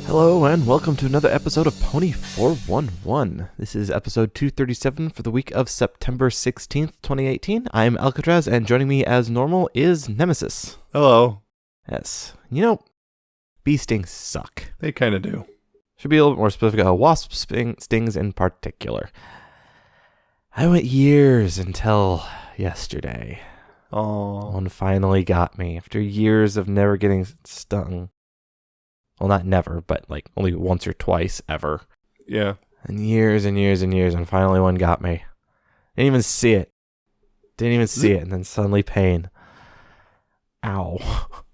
Hello and welcome to another episode of Pony 411. This is episode 237 for the week of September 16th, 2018. I'm Alca7raz and joining me as normal is Nemesis. Hello. Yes. Bee stings suck. They kind of do. Should be a little bit more specific. Wasp stings in particular. I went years until yesterday. Oh. One finally got me after years of never getting stung. Well, not never, but like only once or twice ever. Yeah. And years, and finally one got me. Didn't even see it. And then suddenly pain. Ow.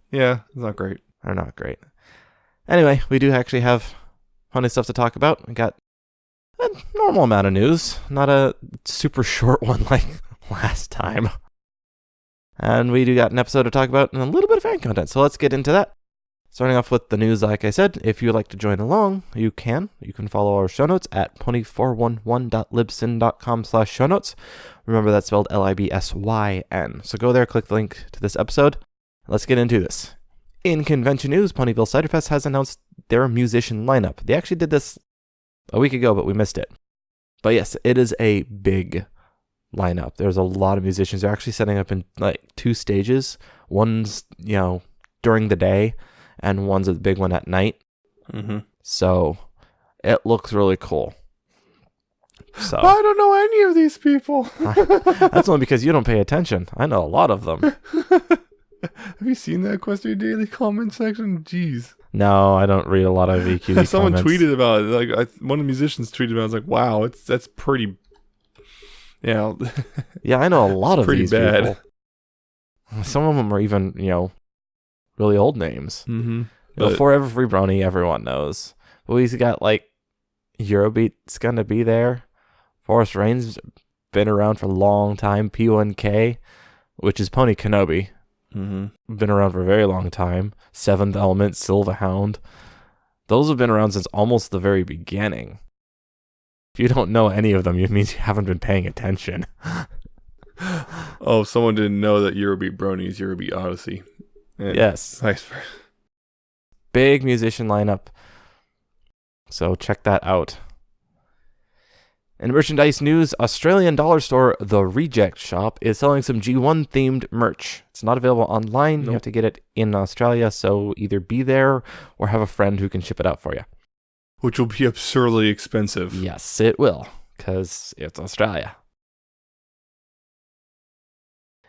Yeah, it's not great. They're not great. Anyway, we do actually have funny stuff to talk about. We got a normal amount of news, not a super short one like last time. And we do got an episode to talk about and a little bit of fan content, so let's get into that. Starting off with the news, like I said, if you'd like to join along, you can. You can follow our show notes at pony411.libsyn.com/show notes. Remember, that's spelled Libsyn. So go there, click the link to this episode. Let's get into this. In convention news, Ponyville Cider Fest has announced their musician lineup. They actually did this a week ago, but we missed it. But yes, it is a big lineup. There's a lot of musicians. They're actually setting up in like two stages. One's, during the day, and one's a big one at night. Mm-hmm. So it looks really cool. So I don't know any of these people. That's only because you don't pay attention. I know a lot of them. Have you seen that Equestria Daily comment section? Jeez. No, I don't read a lot of EQD Someone comments. tweeted about it. One of the musicians tweeted about it. I was like, wow, that's pretty... Yeah, I know a lot of pretty these bad. people. Some of them are even, really old names. Mm-hmm. Forever Free Brony, everyone knows. But we've got, Eurobeat's going to be there. Forest Rain's been around for a long time. P1K, which is Pony Kenobi. Mm-hmm. Been around for a very long time. Seventh Element, Silverhound. Those have been around since almost the very beginning. If you don't know any of them, it means you haven't been paying attention. Oh, someone didn't know that Eurobeat Brony is Eurobeat Odyssey. And Yes. Vice versa. Big musician lineup. So check that out. In merchandise news, Australian dollar store The Reject Shop is selling some G1 themed merch. It's not available online. Nope. You have to get it in Australia, so either be there or have a friend who can ship it out for you. Which will be absurdly expensive. Yes, it will, because it's Australia.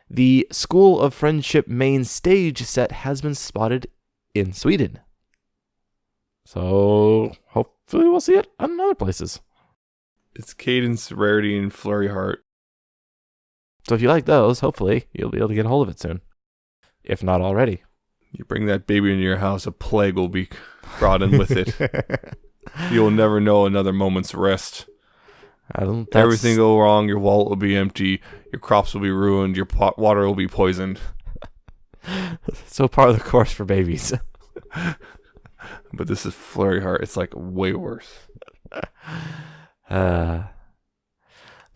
The School of Friendship main stage set has been spotted in Sweden. So hopefully we'll see it in other places. It's Cadence, Rarity, and Flurry Heart. So if you like those, hopefully you'll be able to get a hold of it soon. If not already. You bring that baby into your house, a plague will be brought in with it. You'll never know another moment's rest. Everything will go wrong, your wallet will be empty, your crops will be ruined, your water will be poisoned. So part of the course for babies. But this is Flurry Heart. It's way worse. The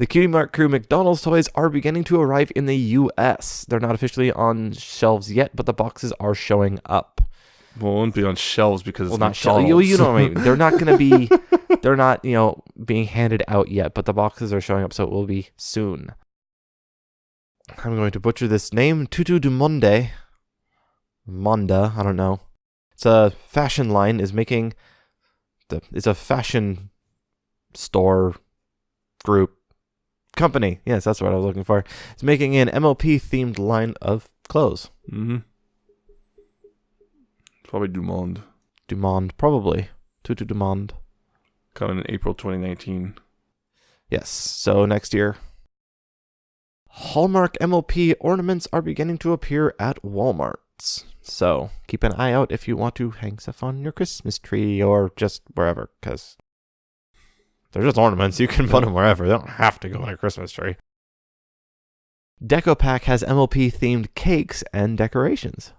Cutie Mark Crew McDonald's toys are beginning to arrive in the U.S. They're not officially on shelves yet, but the boxes are showing up. Well, it won't be on shelves because it's not McDonald's. shelves. You know what I mean. They're not going to be. They're not, being handed out yet, but the boxes are showing up, so it will be soon. I'm going to butcher this name. Tutu du Monde. Monda. I don't know. It's a fashion line. It's a fashion store group company. Yes, that's what I was looking for. It's making an MLP themed line of clothes. Mm-hmm. Probably Dumond. Dumond, probably. Tutu Dumond. Coming in April 2019. Yes, so next year. Hallmark MLP ornaments are beginning to appear at Walmarts. So keep an eye out if you want to hang stuff on your Christmas tree or just wherever, because they're just ornaments. You can put them wherever. They don't have to go on a Christmas tree. Deco Pack has MLP themed cakes and decorations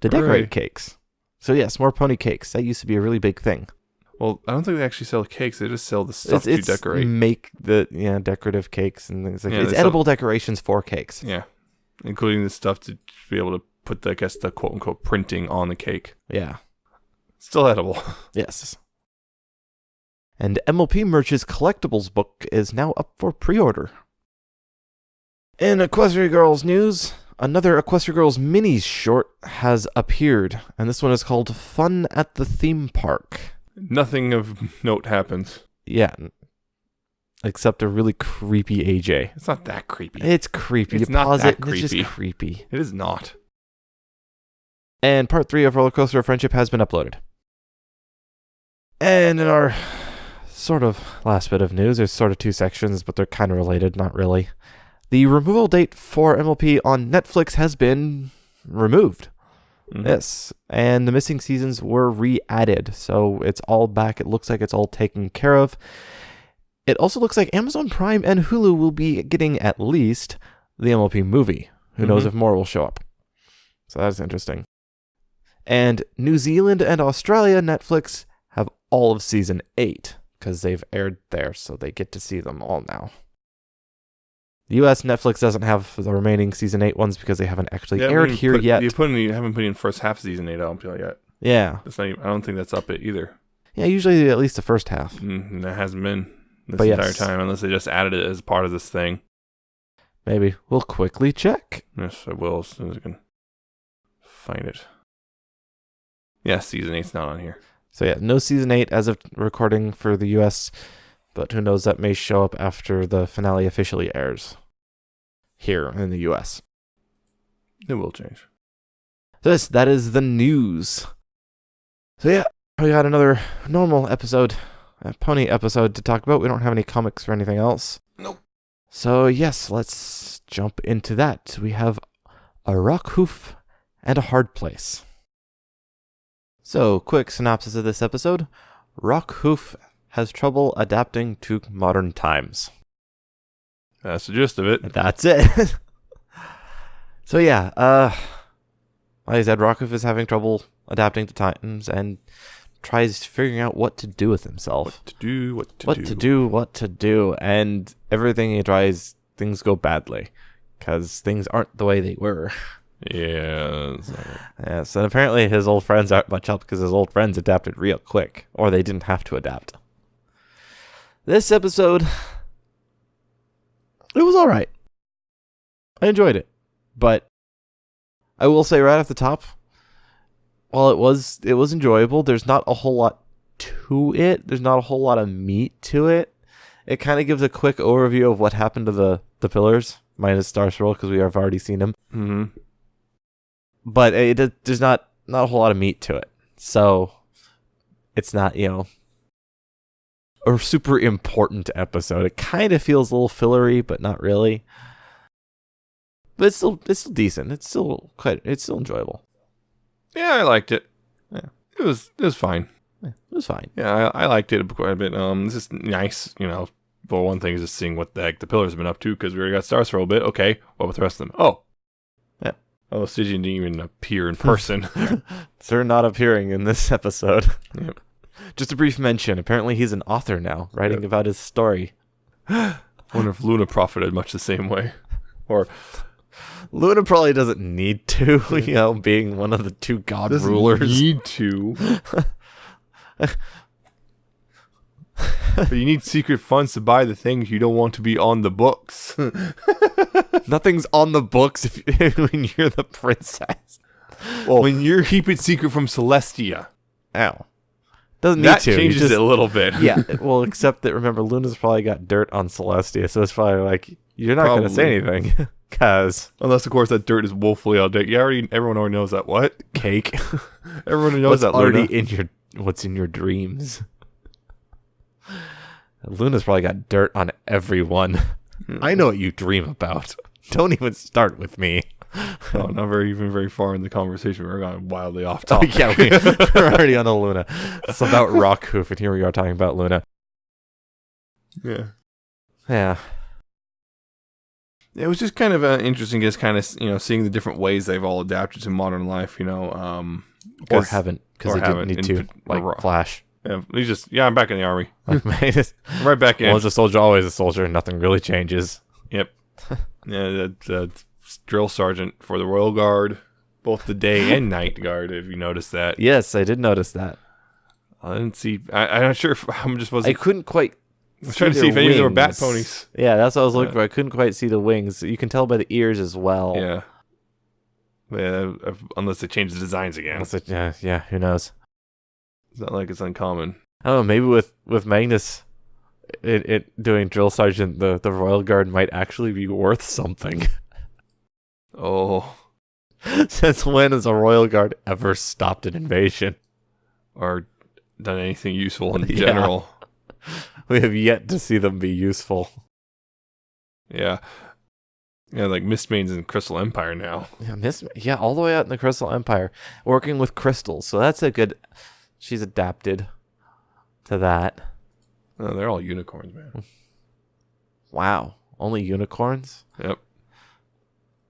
to decorate cakes. So yes, more pony cakes. That used to be a really big thing. Well, I don't think they actually sell cakes. They just sell the stuff to decorate. Make the decorative cakes and things like that. It's edible decorations for cakes. Yeah, including the stuff to be able to put the quote unquote printing on the cake. Yeah. Still edible. Yes. And MLP Merch's collectibles book is now up for pre-order. In Equestria Girls news, another Equestria Girls minis short has appeared, and this one is called Fun at the Theme Park. Nothing of note happens. Yeah. Except a really creepy AJ. It's not that creepy. It's creepy. It's you not pause that it, and creepy. It's just creepy. It is not. And part 3 of Roller Coaster of Friendship has been uploaded. And in our sort of last bit of news, there's sort of 2 sections, but they're kind of related, not really. The removal date for MLP on Netflix has been removed. Mm-hmm. Yes. And the missing seasons were re-added, so it's all back. It looks like it's all taken care of. It also looks like Amazon Prime and Hulu will be getting at least the MLP movie. Who knows if more will show up. So that's interesting. And New Zealand and Australia Netflix have all of season 8 because they've aired there, so they get to see them all now. The US Netflix doesn't have the remaining season 8 ones because they haven't actually aired here yet. You haven't put in first half season 8 out yet. Yeah. That's not even, I don't think that's up it either. Yeah, usually at least the first half. That hasn't been this entire time, unless they just added it as part of this thing. Maybe. We'll quickly check. Yes, I will as soon as I can find it. Yeah, season 8's not on here. So yeah, no season 8 as of recording for the US, but who knows, that may show up after the finale officially airs here in the US. It will change. That is the news. So yeah, we got another normal episode, a pony episode to talk about. We don't have any comics or anything else. Nope. So yes, let's jump into that. We have a Rockhoof and a hard place. So, quick synopsis of this episode. Rockhoof has trouble adapting to modern times. That's the gist of it. That's it. So yeah, like I said, Rockhoof is having trouble adapting to times and tries figuring out what to do with himself. What to do. And everything he tries, things go badly. Because things aren't the way they were. Yeah. Yes, and apparently his old friends aren't much help because his old friends adapted real quick. Or they didn't have to adapt. This episode, it was alright. I enjoyed it. But I will say right off the top, while it was enjoyable, there's not a whole lot to it. There's not a whole lot of meat to it. It kind of gives a quick overview of what happened to the pillars, minus Star Swirl, because we have already seen him. Mm-hmm. But there's not a whole lot of meat to it. So it's not, a super important episode. It kind of feels a little fillery, but not really. But it's still decent. It's still enjoyable. Yeah, I liked it. Yeah. It was fine. Yeah, it was fine. Yeah, I liked it quite a bit. It's just nice, But one thing is just seeing what the heck the pillars have been up to, because we already got Star Swirl a bit. Okay, what with the rest of them? Oh. Yeah. Oh, Stygian didn't even appear in person. They're not appearing in this episode. Yep. Just a brief mention. Apparently he's an author now, writing about his story. I wonder if Luna profited much the same way. Or Luna probably doesn't need to, being one of the 2 god rulers. Need to. But you need secret funds to buy the things you don't want to be on the books. Nothing's on the books when you're the princess. Well, when you're keep it secret from Celestia. Ow. Doesn't need that to. Changes it a little bit. Yeah. Well, except that remember, Luna's probably got dirt on Celestia, so it's probably like you're not going to say anything, cause unless of course that dirt is woefully outdated. Everyone already knows that. What cake? Everyone knows that. Already Luna. What's in your dreams. Luna's probably got dirt on everyone. I know what you dream about. Don't even start with me. Oh, not very far in the conversation. We're going wildly off topic. Yeah, we're already on the Luna. It's about Rockhoof, and here we are talking about Luna. Yeah. Yeah. It was just kind of interesting, just kind of seeing the different ways they've all adapted to modern life. Or haven't, because they didn't need to, like Flash. Yeah, I'm back in the army. I'm right back in. Once a soldier, always a soldier. Nothing really changes. Yep. Yeah, that's drill sergeant for the Royal Guard, both the day and night guard. If you noticed that. Yes, I did notice that. I didn't see. I'm not sure if I'm just wasn't. I couldn't quite. I was trying to see if any of them were bat ponies. Yeah, that's what I was looking for. I couldn't quite see the wings. You can tell by the ears as well. Yeah. Yeah, unless they change the designs again. Yeah, who knows? It's not like it's uncommon. I don't know, maybe with Magnus it doing Drill Sergeant, the Royal Guard might actually be worth something. Oh. Since when has a Royal Guard ever stopped an invasion? Or done anything useful in general. We have yet to see them be useful. Yeah. Yeah, like Mistmane's in Crystal Empire now. Yeah, all the way out in the Crystal Empire, working with crystals. So that's a good. She's adapted to that. Oh, they're all unicorns, man. Wow, only unicorns? Yep.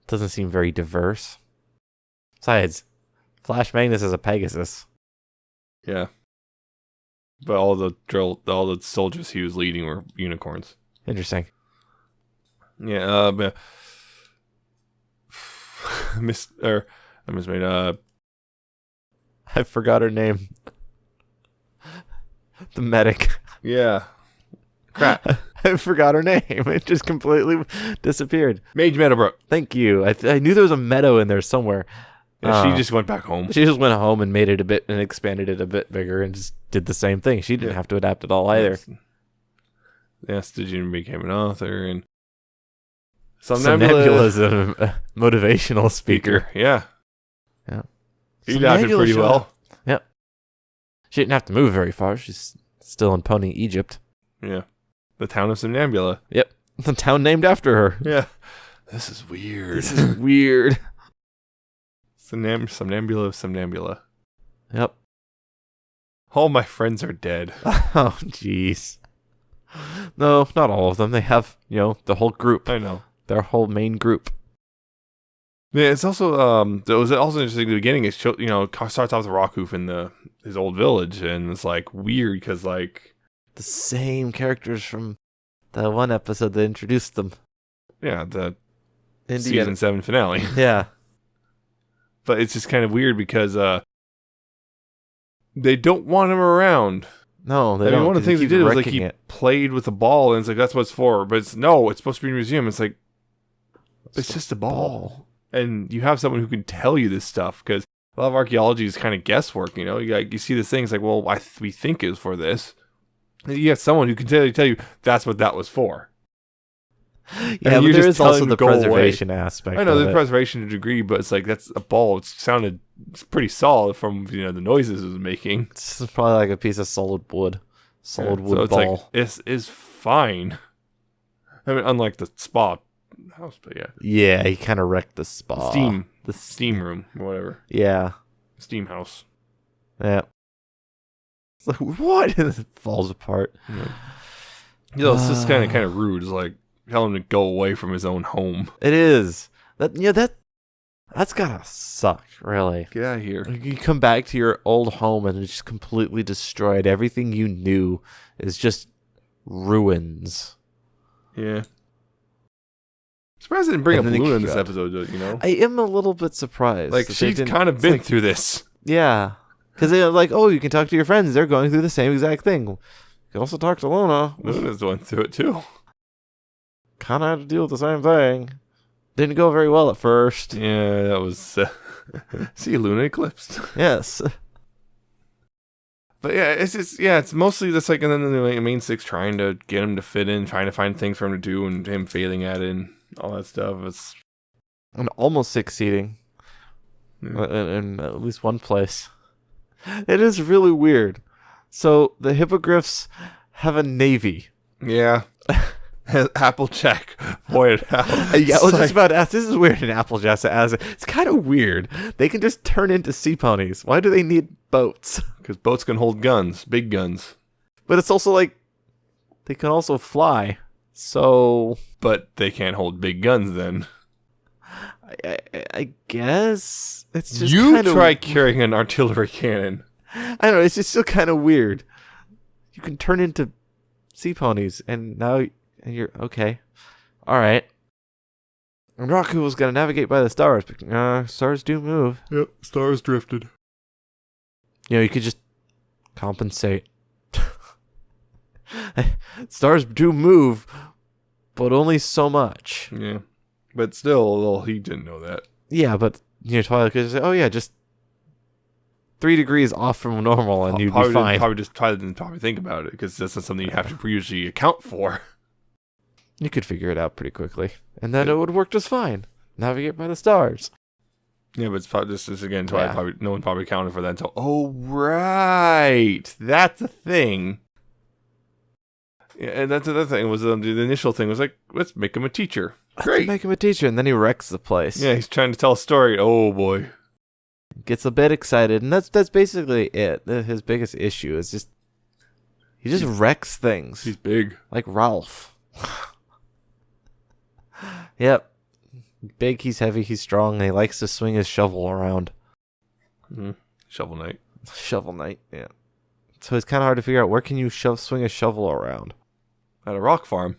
Doesn't seem very diverse. Besides, Flash Magnus is a Pegasus. Yeah. But all the soldiers he was leading were unicorns. Interesting. Yeah, but I forgot her name. The medic. Yeah. Crap. I forgot her name. It just completely disappeared. Mage Meadowbrook. Thank you. I knew there was a meadow in there somewhere. Yeah, she just went back home. She just went home and made it a bit and expanded it a bit bigger and just did the same thing. She didn't have to adapt at all either. Yes, Stygian became an author and Somnambula's a motivational speaker. Yeah. Yeah. He adapted pretty well. Yep. She didn't have to move very far. She's still in Pony Egypt. Yeah. The town of Somnambula. Yep. The town named after her. Yeah. This is weird. Somnambula of Somnambula. Yep. All my friends are dead. Oh, jeez. No, not all of them. They have, the whole group. I know. Their whole main group. Yeah, it's also it was also interesting at the beginning. It starts off with Rockhoof in his old village, and it's like weird because like the same characters from the one episode that introduced them. Yeah, the season 7 finale. Yeah, but it's just kind of weird because they don't want him around. No, they don't. One of the things he did was like he played with a ball, and it's like that's what it's for. But it's supposed to be in a museum. It's like it's just a ball. And you have someone who can tell you this stuff because a lot of archaeology is kind of guesswork. You see this thing, it's like, well, we think is for this. And you have someone who can tell you that's what that was for. Yeah, but there is also the preservation aspect. I know the preservation to a degree, but it's like that's a ball. It's pretty solid from the noises it was making. It's probably like a piece of solid wood so ball. Like, it is fine. I mean, unlike the spa house, but yeah. Yeah, he kind of wrecked the spa. The steam room or whatever. Yeah. Steam house. Yeah. It's like, what? It falls apart. Yeah. It's just kind of rude. It's like tell him to go away from his own home. It is. That's gotta suck, really. Get out of here. You come back to your old home and it's just completely destroyed. Everything you knew is just ruins. Yeah. Surprised they didn't bring up Luna in this episode, I am a little bit surprised. Like, she's kind of been through this. Yeah. Because they're like, oh, you can talk to your friends. They're going through the same exact thing. You can also talk to Luna. Luna's went through it, too. Kind of had to deal with the same thing. Didn't go very well at first. Yeah, that was... See, Luna eclipsed. Yes. But yeah, it's mostly this, like, and then the main six trying to get him to fit in, trying to find things for him to do, and him failing at it, and all that stuff. And almost succeeding. In at least one place. It is really weird. So, the hippogriffs have a navy. Yeah. Applejack pointed out. Yeah, I was just about to ask. This is weird in Applejack. It's kind of weird. They can just turn into sea ponies. Why do they need boats? Because boats can hold guns. Big guns. But it's also like, they can also fly. So... But they can't hold big guns then. I guess it's just you try carrying an artillery cannon. I don't know. It's just still kind of weird. You can turn into sea ponies, and now you're okay. All right. And Rockhoof was gonna navigate by the stars, but stars do move. Yep, stars drifted. You could just Compensate. Stars do move, but only so much. Yeah. But still, well, he didn't know that. Yeah, but Twilight could say, "Oh yeah, just 3 degrees off from normal, and you'd be fine." Twilight didn't probably think about it because that's not something you have to usually account for. You could figure it out pretty quickly, and then it would work just fine. Navigate by the stars. Yeah, but it's probably just again, Twilight no one probably accounted for that until. Oh right, that's a thing. Yeah, and that's another thing. Was the initial thing was like, let's make him a teacher. Great, make him a teacher, and then he wrecks the place. Yeah, he's trying to tell a story. Oh boy, gets a bit excited, and that's basically it. His biggest issue is just he just wrecks things. He's big, like Ralph. Yep, big. He's heavy. He's strong, and he likes to swing his shovel around. Mm-hmm. Shovel Knight. Shovel Knight. Yeah. So it's kind of hard to figure out where can you swing a shovel around. At a rock farm.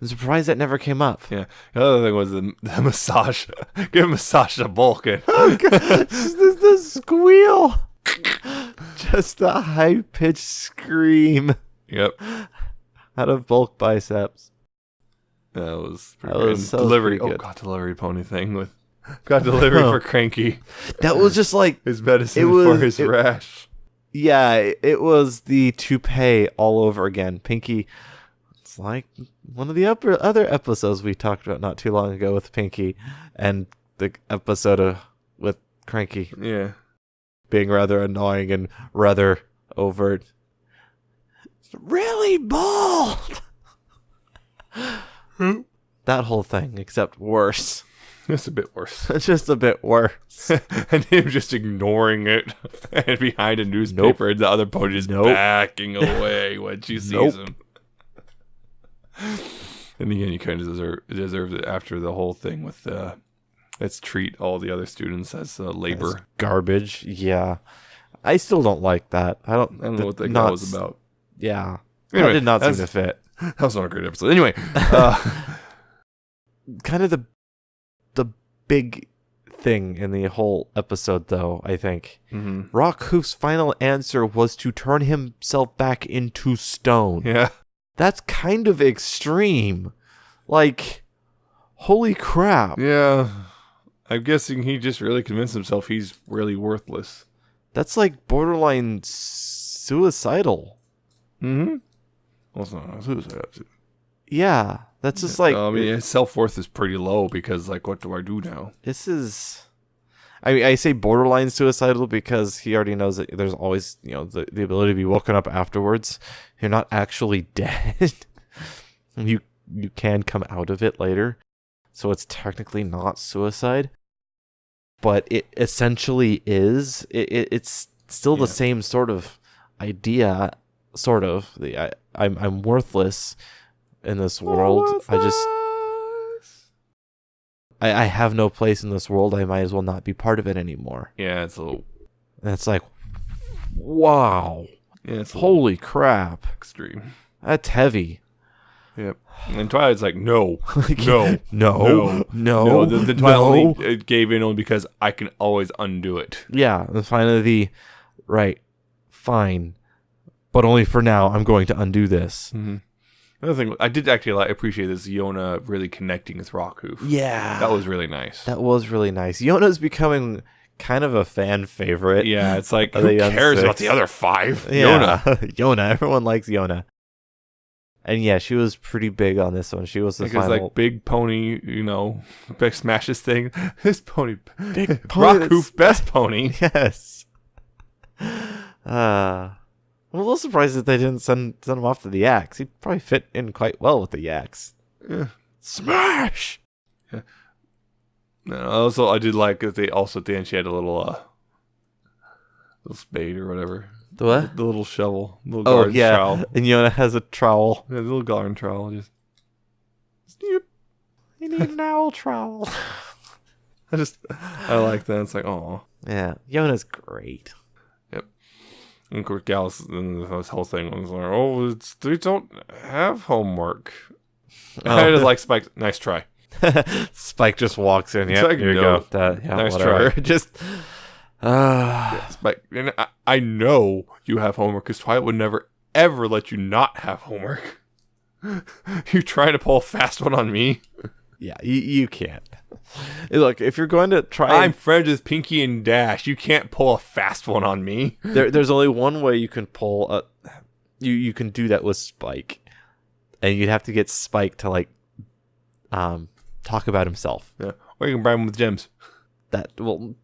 I'm surprised that never came up. Yeah. The other thing was the massage. Give a massage to Bulkin. Oh, God. Just the squeal. Just the high-pitched scream. Yep. Out of Bulk biceps. That was delivery. Oh, God, delivery pony thing with got delivery for Cranky. That was just like his medicine for his rash. Yeah, it was the toupee all over again. Pinky. It's like one of the other episodes we talked about not too long ago with Pinky, and the episode with Cranky. Yeah, being rather annoying and rather overt. Really bald. That whole thing, except worse. Just a bit worse. Just a bit worse. And him just ignoring it and behind a newspaper and the other pony just backing away when she sees him. In the end, you kind of deserved it after the whole thing with let's treat all the other students as labor. As garbage, yeah. I still don't like that. I don't know what that guy was about. Yeah. Anyway, that did not seem to fit. That was not a great episode. Anyway. Kind of the big thing in the whole episode, though, I think. Mm-hmm. Rockhoof's final answer was to turn himself back into stone. Yeah. That's kind of extreme. Like, holy crap. Yeah. I'm guessing he just really convinced himself he's really worthless. That's like borderline suicidal. Mm-hmm. Well, it's not suicide. Yeah. That's just like... I mean, his self-worth is pretty low because, like, what do I do now? This is... I mean, I say borderline suicidal because he already knows that there's always, the ability to be woken up afterwards. You're not actually dead. You can come out of it later. So it's technically not suicide. But it essentially is. It's still the same sort of idea, sort of. I'm worthless in this world. I have no place in this world. I might as well not be part of it anymore. Yeah, it's a little... And it's like, wow. Yeah, it's holy crap. Extreme. That's heavy. Yep. And Twilight's like, no. The Twilight only gave in only because I can always undo it. Yeah, and finally right, fine. But only for now, I'm going to undo this. Mm-hmm. Another thing, I did actually appreciate this Yona really connecting with Rockhoof. Yeah. That was really nice. That was really nice. Yona's becoming kind of a fan favorite. Yeah, it's like, who cares about the other 5? Yeah. Yona. Everyone likes Yona. And yeah, she was pretty big on this one. She was the final... like, big pony, big smashes thing. This pony... Big pony. Rockhoof, best pony. Yes. I'm a little surprised that they didn't send him off to the axe. He'd probably fit in quite well with the axe. Yeah. Smash! Yeah. No, also, I did like that they also at the end she had a little spade or whatever. The what? The little shovel. Little garden trowel. And Yona has a trowel. Yeah, the little garden trowel. Just you need an owl trowel. I like that. It's like, oh. Yeah, Yona's great. Yep. And of course, Gallus, and this whole thing was like, oh, they don't have homework. I just like Spike. Nice try. Spike just walks in. Yeah, like, here you go. Nice whatever. try. Just Yes, but and I know you have homework because Twilight would never ever let you not have homework. You're trying to pull a fast one on me. Yeah, you can't. Look, if you're going to try, I'm friends with Pinky and Dash. You can't pull a fast one on me. There's only one way you can pull a. You can do that with Spike, and you'd have to get Spike to like, talk about himself. Yeah, or you can bribe him with gems. That'll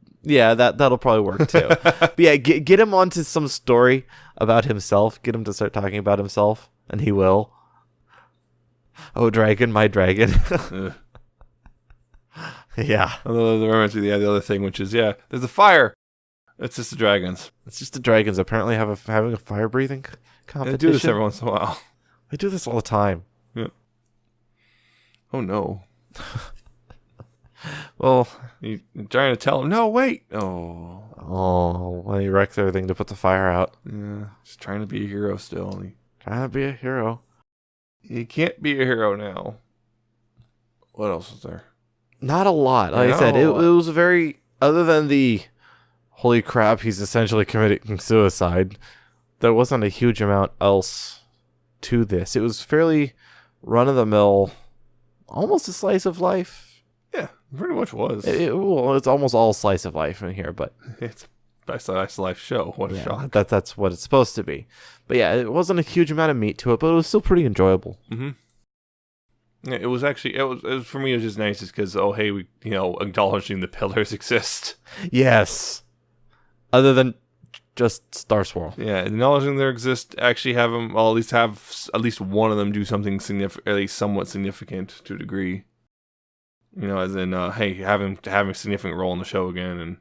probably work too. But yeah, get him onto some story about himself. Get him to start talking about himself, and he will. Oh, dragon, my dragon. Yeah. The other thing, which is, there's a fire. It's just the dragons. It's just the dragons apparently having a fire breathing competition. They do this every once in a while. They do this all the time. Yeah. Oh, no. Well, you're trying to tell him, no, wait. Well, he wrecks everything to put the fire out. Yeah, just trying to be a hero still. Trying to be a hero. He can't be a hero now. What else was there? Not a lot. Like I said, it was very, other than the holy crap, he's essentially committing suicide, there wasn't a huge amount else to this. It was fairly run-of-the-mill, almost a slice of life. Yeah, pretty much was. It's almost all slice of life in here, but it's a slice of life show. What a shock. That's what it's supposed to be. But yeah, it wasn't a huge amount of meat to it, but it was still pretty enjoyable. Mm-hmm. Yeah, it was actually, it was for me, it was just nice just because, we, acknowledging the pillars exist. Yes. Other than just Star Swirl. Yeah, acknowledging there exist, actually have them, at least one of them do something significant, at least somewhat significant to a degree. As in, having a significant role in the show again. And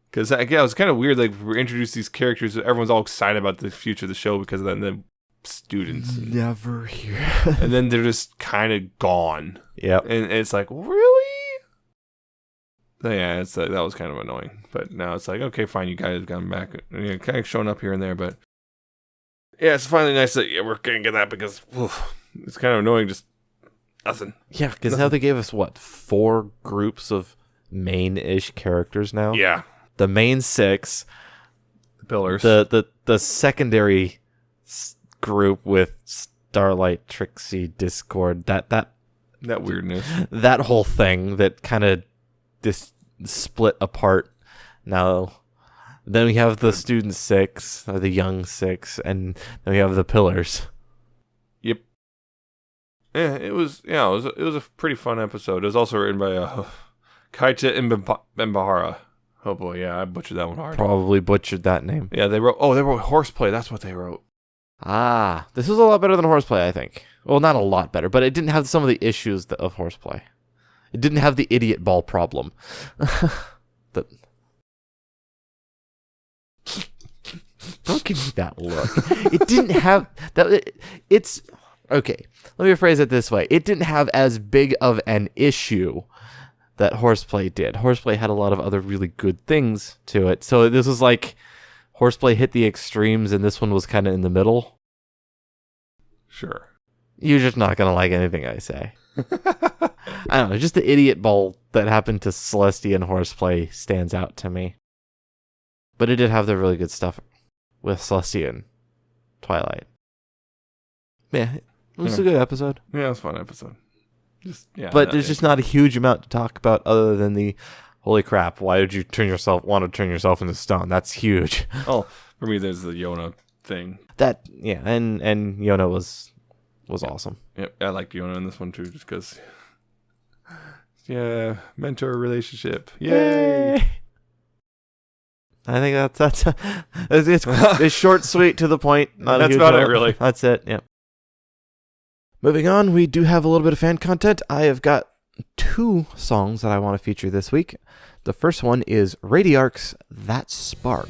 because, it was kind of weird, like, we introduced these characters, everyone's all excited about the future of the show because of that, and then students. Never here. And then they're just kind of gone. Yep. And it's like, really? So yeah, that was kind of annoying. But now it's like, okay, fine, you guys have gone back. Kind of showing up here and there, but yeah, it's finally nice that we're going to get that because it's kind of annoying, just nothing. Yeah, because now they gave us, 4 groups of main-ish characters now? Yeah. The main 6. The pillars. The secondary group with Starlight, Trixie, Discord, that weirdness. That whole thing that kind of split apart now. Then we have the student 6, or the young 6, and then we have the pillars. Yep. Yeah, it was a pretty fun episode. It was also written by Kaita Mbahara. Oh boy, yeah, I butchered that one hard. Probably butchered that name. Yeah, they wrote Horseplay, that's what they wrote. This was a lot better than Horseplay, I think. Well, not a lot better, but it didn't have some of the issues of Horseplay. It didn't have the idiot ball problem. Don't give me that look. It didn't have that. It's okay. Let me phrase it this way. It didn't have as big of an issue that Horseplay did. Horseplay had a lot of other really good things to it. So this was like Horseplay hit the extremes, and this one was kind of in the middle. Sure. You're just not going to like anything I say. I don't know. Just the idiot ball that happened to Celestia and Horseplay stands out to me. But it did have the really good stuff with Celestia and Twilight. Yeah, it was a good episode. Yeah, it was a fun episode. But there's just not a huge amount to talk about other than the holy crap, why did you want to turn yourself into stone? That's huge. Oh, for me there's the Yona thing. And Yona was awesome. Yep, I liked Yona in this one too, just because mentor relationship. Yay! I think that's it's short, sweet, to the point. That's about it, really. That's it. Yep. Moving on, we do have a little bit of fan content. I have got 2 songs that I want to feature this week. The first one is Radiarc's That Spark.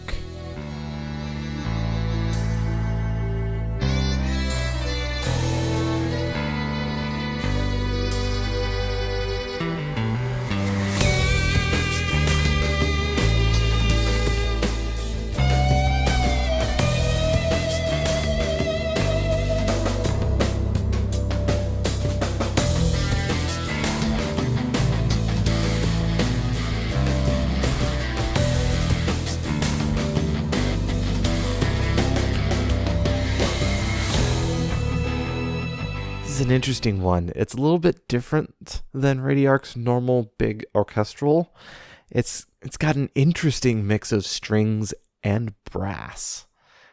is an interesting one. It's a little bit different than Radiarc's normal big orchestral. It's got an interesting mix of strings and brass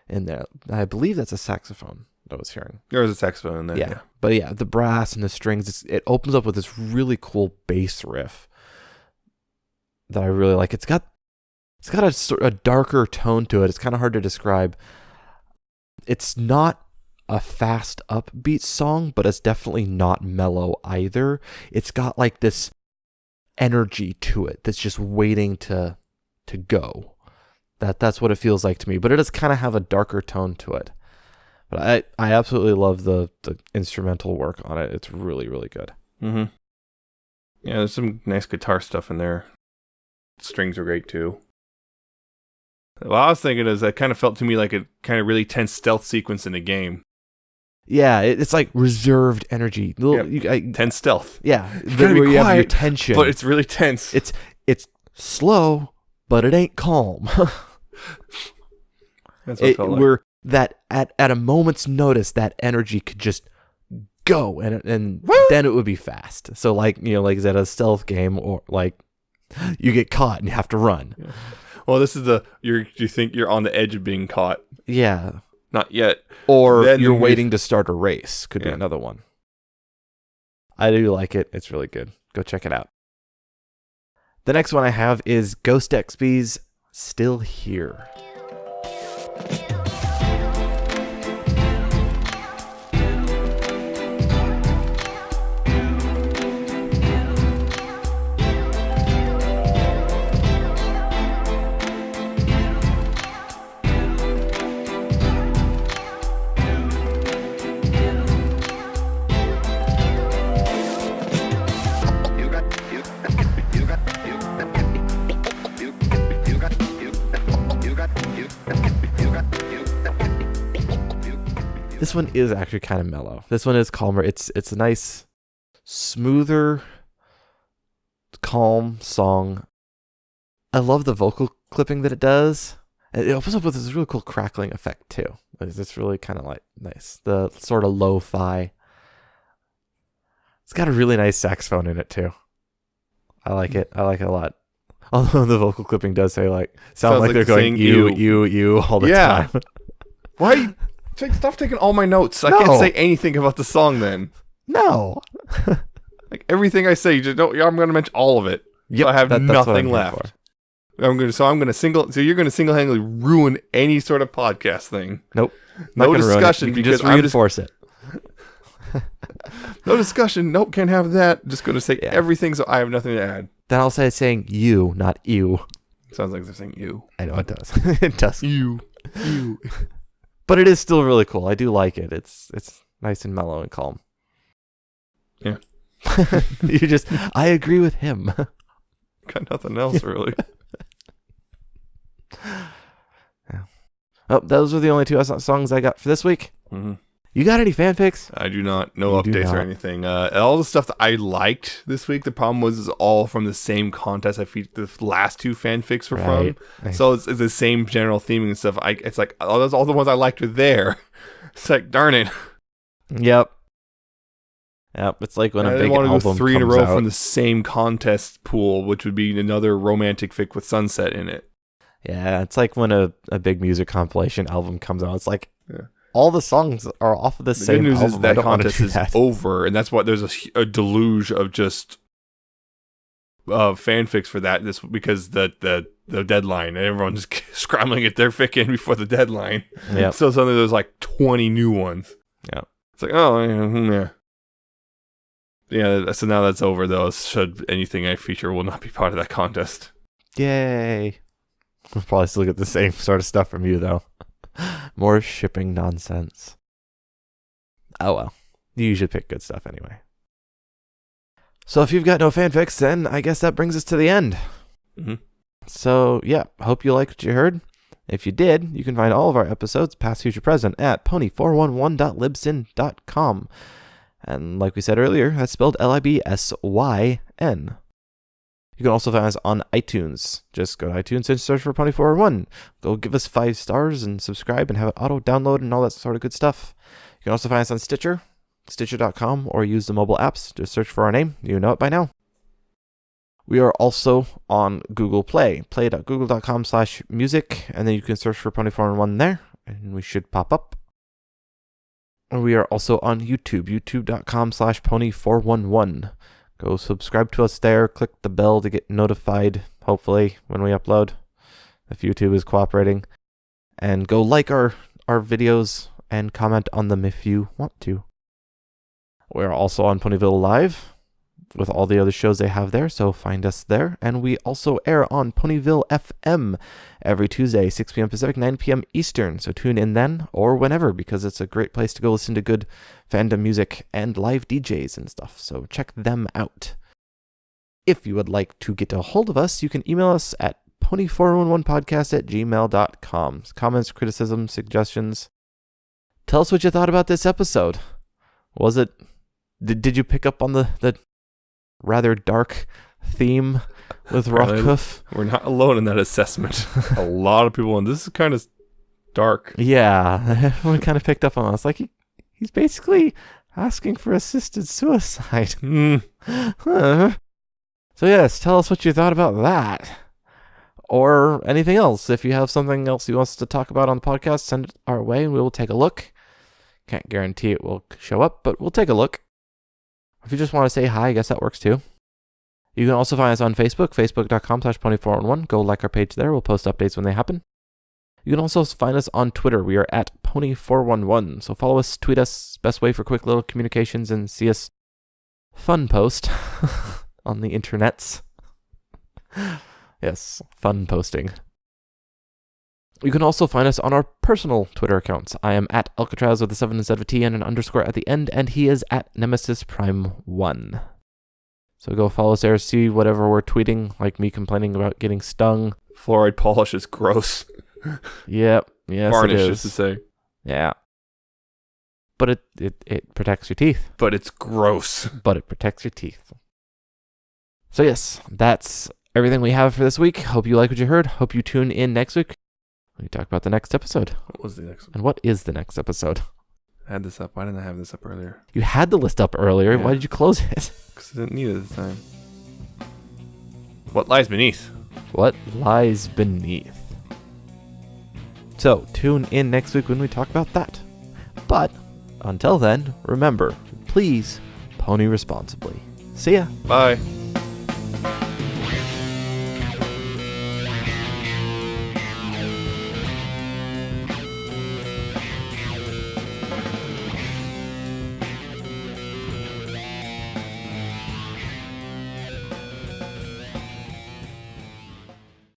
in there. I believe that's a saxophone that I was hearing. There was a saxophone in there. Yeah. But yeah, the brass and the strings, it opens up with this really cool bass riff that I really like. It's got a darker tone to it. It's kind of hard to describe. It's not a fast upbeat song, but it's definitely not mellow either. It's got like this energy to it that's just waiting to go. That's what it feels like to me, but it does kind of have a darker tone to it. But I absolutely love the instrumental work on it. It's really, really good. Mm-hmm. Yeah, there's some nice guitar stuff in there. Strings are great too. What I was thinking is that kind of felt to me like a kind of really tense stealth sequence in a game. Yeah, it's like reserved energy. Tense stealth. Yeah, where you have your tension. But it's really tense. It's slow, but it ain't calm. That's what it felt like. That at a moment's notice, that energy could just go, and then it would be fast. So like is that a stealth game, or like you get caught and you have to run? Yeah. Well, this is you think you're on the edge of being caught. Yeah. Not yet. Or then you're waiting to start a race. Could be another one. I do like it. It's really good. Go check it out. The next one I have is GhostXb's Still Here. This one is actually kind of mellow. This one is calmer. It's a nice, smoother, calm song. I love the vocal clipping that it does. It opens up with this really cool crackling effect too. It's really kind of like nice. The sort of lo-fi. It's got a really nice saxophone in it too. I like it. I like it a lot. Although the vocal clipping does sound like they're going you all the time. Why? Stop taking all my notes. No. I can't say anything about the song then. No. Like everything I say, I'm going to mention all of it. Yep, so I have nothing left. So you're going to single-handedly ruin any sort of podcast thing. Nope. No discussion. You can just reinforce it. No discussion. Nope, can't have that. Just going to say everything, so I have nothing to add. Then I'll say it's saying you, not you. Sounds like they're saying you. I know it does. It does. You. But it is still really cool. I do like it. It's nice and mellow and calm. Yeah. I agree with him. Got nothing else really. Yeah. Oh, those were the only two songs I got for this week. Mm-hmm. You got any fanfics? I do not. No updates or anything. All the stuff that I liked this week, the problem was is all from the same contest the last two fanfics were from. Right. So it's the same general theming and stuff. It's like, all the ones I liked were there. It's like, darn it. Yep. It's like when a big album comes out. I want to go 3 in a row from the same contest pool, which would be another romantic fic with Sunset in it. Yeah, it's like when a big music compilation album comes out. It's like... Yeah. All the songs are off of the same album. The good news is that contest is over, and that's why there's a deluge of just fanfics for that. Because the deadline, and everyone's scrambling to get their fic in before the deadline. Yeah. So suddenly there's like 20 new ones. Yeah. It's like, oh yeah. Yeah. So now that's over though. Should anything I feature will not be part of that contest. Yay! We'll probably still get the same sort of stuff from you though. More shipping nonsense. Oh well. You usually pick good stuff anyway. So if you've got no fanfics, then I guess that brings us to the end. Mm-hmm. So yeah, hope you liked what you heard. If you did, you can find all of our episodes, past, future, present, at pony411.libsyn.com. And like we said earlier, that's spelled Libsyn. You can also find us on iTunes. Just go to iTunes and search for Pony411. Go give us 5 stars and subscribe and have it auto-download and all that sort of good stuff. You can also find us on Stitcher. Stitcher.com, or use the mobile apps. Just search for our name. You know it by now. We are also on Google Play. play.google.com/music, and then you can search for Pony411 there, and we should pop up. And we are also on YouTube, youtube.com/pony411. Go subscribe to us there. Click the bell to get notified, hopefully, when we upload, if YouTube is cooperating. And go like our videos and comment on them if you want to. We're also on Ponyville Live with all the other shows they have there, so find us there. And we also air on Ponyville FM every Tuesday, 6 p.m. Pacific, 9 p.m. Eastern. So tune in then or whenever, because it's a great place to go listen to good fandom music and live DJs and stuff. So check them out. If you would like to get a hold of us, you can email us at pony411podcast@gmail.com. Comments, criticisms, suggestions. Tell us what you thought about this episode. Was it... Did you pick up on the rather dark theme with Rockhoof? We're not alone in that assessment. A lot of people, and this is kind of dark. Yeah, everyone kind of picked up on us. Like, he's basically asking for assisted suicide. So yes, tell us what you thought about that. Or anything else. If you have something else you want us to talk about on the podcast, send it our way and we will take a look. Can't guarantee it will show up, but we'll take a look. If you just want to say hi, I guess that works too. You can also find us on Facebook, facebook.com/pony411. Go like our page there. We'll post updates when they happen. You can also find us on Twitter. We are at pony411. So follow us, tweet us. Best way for quick little communications and see us fun post on the internets. Yes, fun posting. You can also find us on our personal Twitter accounts. I am at Alca7raz with a 7 instead of a T and an underscore at the end, and he is at Nemesis Prime 1. So go follow us there, see whatever we're tweeting, like me complaining about getting stung. Fluoride polish is gross. Yep, yes Varnish, it is. just to say. Yeah. But it protects your teeth. But it's gross. But it protects your teeth. So yes, that's everything we have for this week. Hope you like what you heard. Hope you tune in next week. We talk about the next episode. What was the next one? And what is the next episode? I had this up. Why didn't I have this up earlier? You had the list up earlier. Yeah. Why did you close it? Because I didn't need it at the time. What lies beneath? What lies beneath? So, tune in next week when we talk about that. But, until then, remember, please pony responsibly. See ya. Bye.